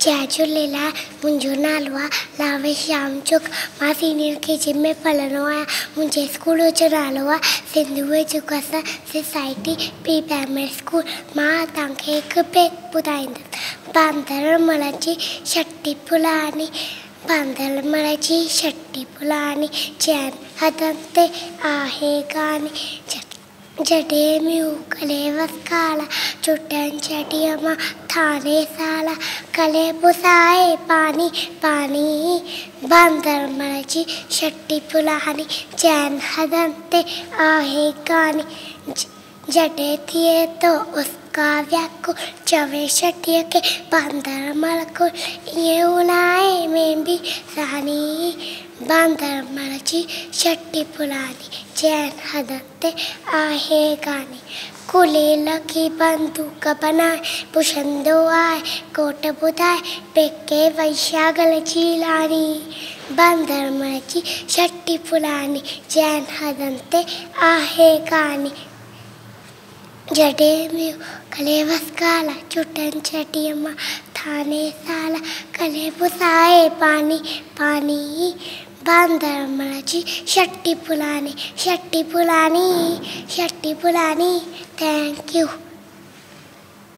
जय झूलेलाल। मुंहिंजो नालो आहे लावेश श्यामचुक। मां सीनियर केजी में पढ़ंदो आहियां। मुंहिंजे स्कूल जो नालो आहे Sindhu education society pre primary school. मां तव्हांखे हिकु पेक ॿुधाईंदसि। बांदरमल जी छटी फुलानी, बांदरमल जी छटी फुलानी, चैन हथनि ते आहे गानी। जॾहिं मूं गले वसकाला, चुटनि छटीअ मां थाने साला, गले पुसाए पानी पानी। बांदरमल जी छटी फुलानी, चैन हथनि ते आहे गानी। जॾहिं थिए तो उसका व्याकुल, चवे छटीअ खे बांदरमल कुल, ईअं न आहे में बि सानी। बांदरमल जी छटी फुलानी, चैन हथनि ते आहे गानी। कुले लगी बंदूक बनाए, पुछंदो आहे कोट ॿुधाए, पेके वैशा गल जी लानी। बांदरमल जी छटी फुलानी, चैन हथनि ते आहे गानी। जॾहिं मूं गले वसकाला, चुटनि छटीअ मां थाने साला, गले पुसाए पानी पानी। बांदरमल जी छटी फुलानी, छटी फुलानी, छटी फुलानी। Thank you.